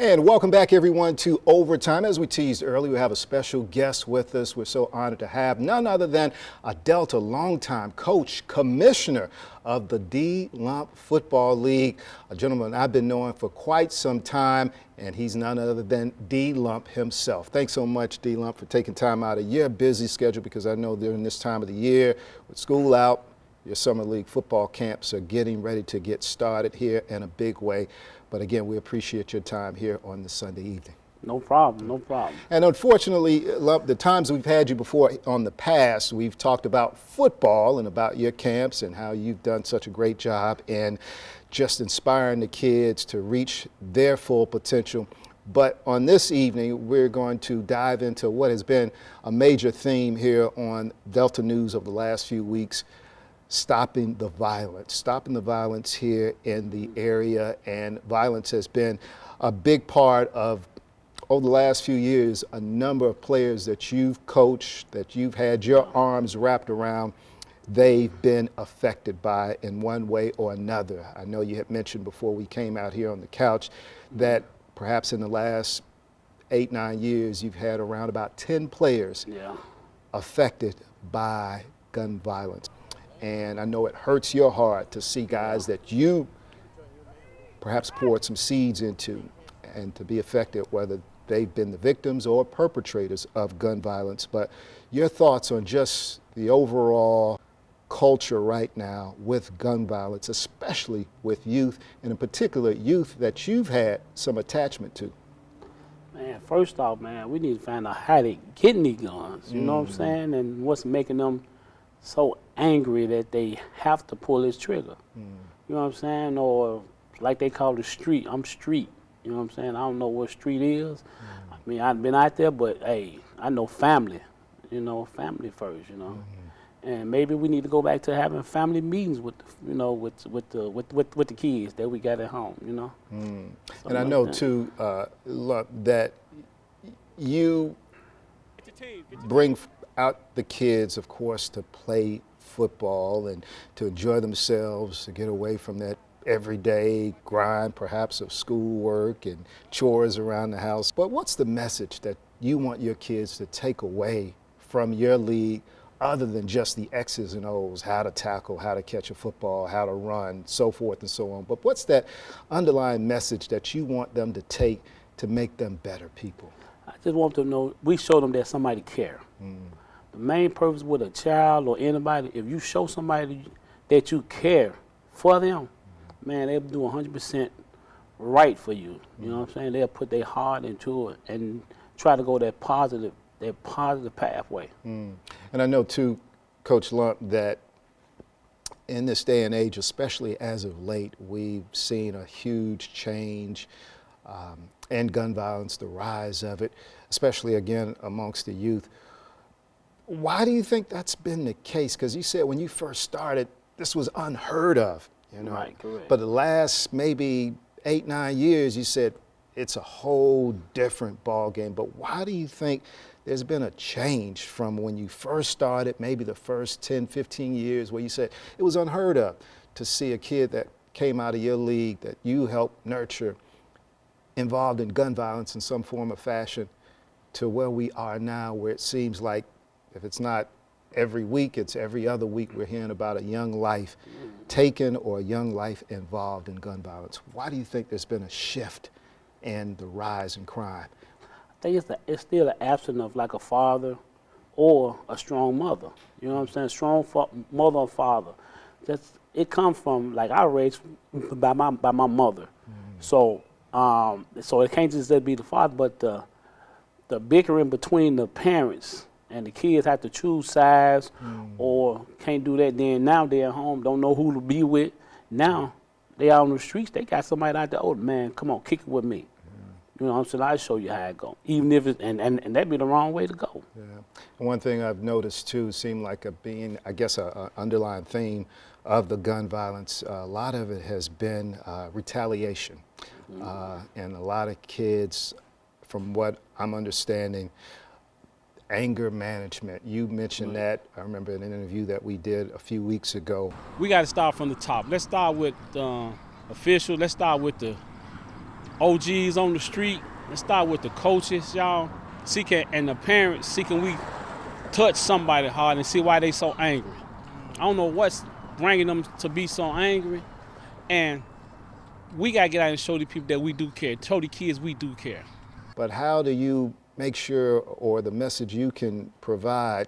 And welcome back, everyone, to Overtime. As we teased earlier, we have a special guest with us. We're so honored to have none other than a Delta longtime coach, commissioner of the D-Lump Football League, a gentleman I've been knowing for quite some time, and he's none other than D-Lump himself. Thanks so much, D-Lump, for taking time out of your busy schedule, because I know during this time of the year, with school out, your summer league football camps are getting ready to get started here in a big way. But again, we appreciate your time here on this Sunday evening. No problem, no problem. And unfortunately, the times we've had you before on the past, we've talked about football and about your camps and how you've done such a great job in just inspiring the kids to reach their full potential. But on this evening, we're going to dive into what has been a major theme here on Delta News over the last few weeks: stopping the violence here in the area. And violence has been a big part of, over the last few years, a number of players that you've coached, that you've had your arms wrapped around. They've been affected by in one way or another. I know you had mentioned before we came out here on the couch that perhaps in the last 8-9 years, you've had around about 10 players affected by gun violence. And I know it hurts your heart to see guys that you perhaps poured some seeds into and to be affected, whether they've been the victims or perpetrators of gun violence. But your thoughts on just the overall culture right now with gun violence, especially with youth, and in particular youth that you've had some attachment to. Man, first off, man, we need to find out how they getting these guns, you know what I'm saying? And what's making them so angry that they have to pull this trigger. You know what I'm saying? Or like they call the street, I'm street. You know what I'm saying? I don't know what street is. I mean, I've been out there, but hey, I know family. You know, family first, you know. And maybe we need to go back to having family meetings with, you know, with the kids that we got at home, you know. And I know too, look, that you bring out the kids, of course, to play football and to enjoy themselves, to get away from that everyday grind, perhaps of schoolwork and chores around the house. But what's the message that you want your kids to take away from your league, other than just the X's and O's, how to tackle, how to catch a football, how to run, so forth and so on? But what's that underlying message that you want them to take to make them better people? I just want them to know we show them that somebody care. The main purpose with a child or anybody, if you show somebody that you care for them, man, they'll do 100% right for you. You know what I'm saying? They'll put their heart into it and try to go that positive pathway. And I know too, Coach Lump, that in this day and age, especially as of late, we've seen a huge change in gun violence, the rise of it, especially again amongst the youth. Why do you think that's been the case? Because you said when you first started, this was unheard of, you know. Right, correct. But the last maybe 8-9 years, you said it's a whole different ball game. But why do you think there's been a change from when you first started, maybe the first 10-15 years, where you said it was unheard of to see a kid that came out of your league that you helped nurture involved in gun violence in some form or fashion, to where we are now, where it seems like if it's not every week, it's every other week we're hearing about a young life taken or a young life involved in gun violence? Why do you think there's been a shift in the rise in crime? I think it's still an absence of like a father or a strong mother. You know what I'm saying? Strong mother or father. It comes from, like, I raised by my mother. So it can't just be the father, but the bickering between the parents and the kids have to choose sides or can't do that. Then now they're at home, don't know who to be with. Now they out on the streets, they got somebody out there, oh man, come on, kick it with me. You know what I'm saying? I'll show you how it go. Even if it's, and that'd be the wrong way to go. Yeah. And one thing I've noticed too, seemed like I guess a underlying theme of the gun violence, a lot of it has been retaliation. And a lot of kids, from what I'm understanding, anger management. You mentioned that. I remember in an interview that we did a few weeks ago. We got to start from the top. Let's start with officials. Let's start with OGs on the street. Let's start with the coaches, y'all. And the parents. See, can we touch somebody hard and see why they so angry? I don't know what's bringing them to be so angry. And we got to get out and show the people that we do care. Show the kids we do care. But how do you make sure, or the message you can provide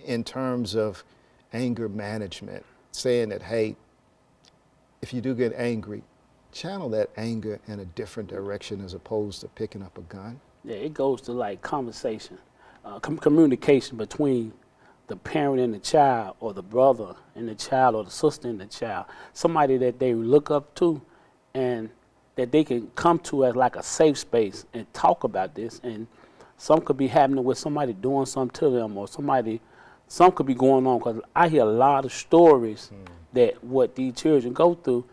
in terms of anger management, saying that, hey, if you do get angry, channel that anger in a different direction as opposed to picking up a gun? Yeah, it goes to like conversation, communication between the parent and the child, or the brother and the child, or the sister and the child. Somebody that they look up to and that they can come to as like a safe space and talk about this. And some could be happening with somebody doing something to them, or some could be going on, because I hear a lot of stories that what these children go through,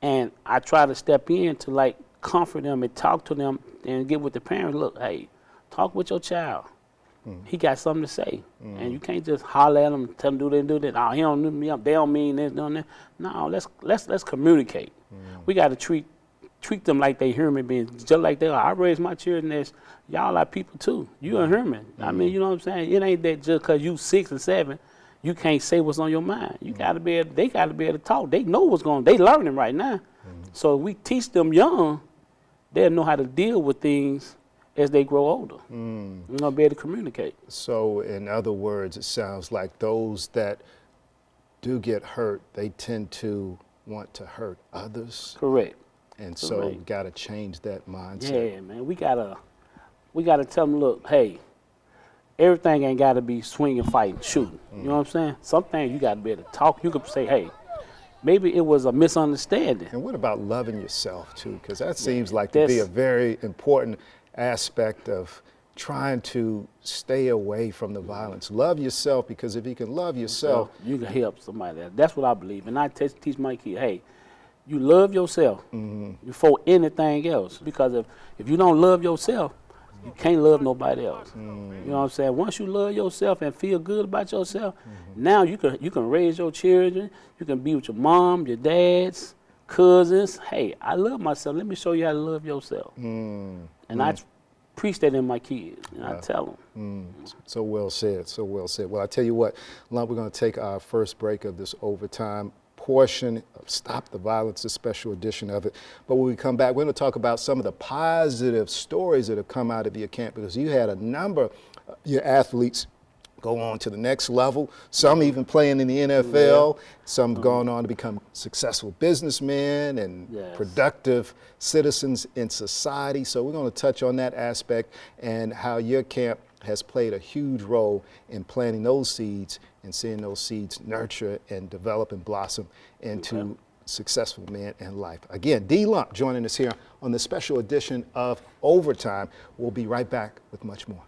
and I try to step in to like comfort them and talk to them and get with the parents. Look, hey, talk with your child. He got something to say, and you can't just holler at him, tell him do this and do that. Oh, he don't do me up. They don't mean this, doing that. No, let's communicate. We got to treat them like they human beings, just like they are. I raised my children as y'all are people too. You a human. I mean, you know what I'm saying? It ain't that just because you 6 and 7, you can't say what's on your mind. You got to be able, they got to be able to talk. They know what's going on. They learning right now. So if we teach them young, they'll know how to deal with things as they grow older. You're going to be able to communicate. So in other words, it sounds like those that do get hurt, they tend to want to hurt others. Correct. And so you got to change that mindset. Yeah, man. We gotta tell them, look, hey, everything ain't got to be swinging, fighting, shooting. You know what I'm saying? Some things you got to be able to talk. You could say, hey, maybe it was a misunderstanding. And what about loving yourself too? Because that seems like to be a very important aspect of trying to stay away from the violence. Love yourself, because if you can love yourself, you can help somebody else. That's what I believe. And I teach my kids, hey, you love yourself before anything else. Because if you don't love yourself, you can't love nobody else. You know what I'm saying? Once you love yourself and feel good about yourself, now you can raise your children. You can be with your mom, your dads, cousins. Hey, I love myself. Let me show you how to love yourself. And I preach that in my kids, and I tell them. So well said, so well said. Well, I tell you what, Lump, we're going to take our first break of this overtime portion of Stop the Violence, a special edition of it. But when we come back, we're going to talk about some of the positive stories that have come out of your camp, because you had a number of your athletes go on to the next level, some even playing in the NFL, some going on to become successful businessmen and productive citizens in society. So we're going to touch on that aspect and how your camp has played a huge role in planting those seeds and seeing those seeds nurture and develop and blossom into successful men in life. Again, D. Lump joining us here on the special edition of Overtime. We'll be right back with much more.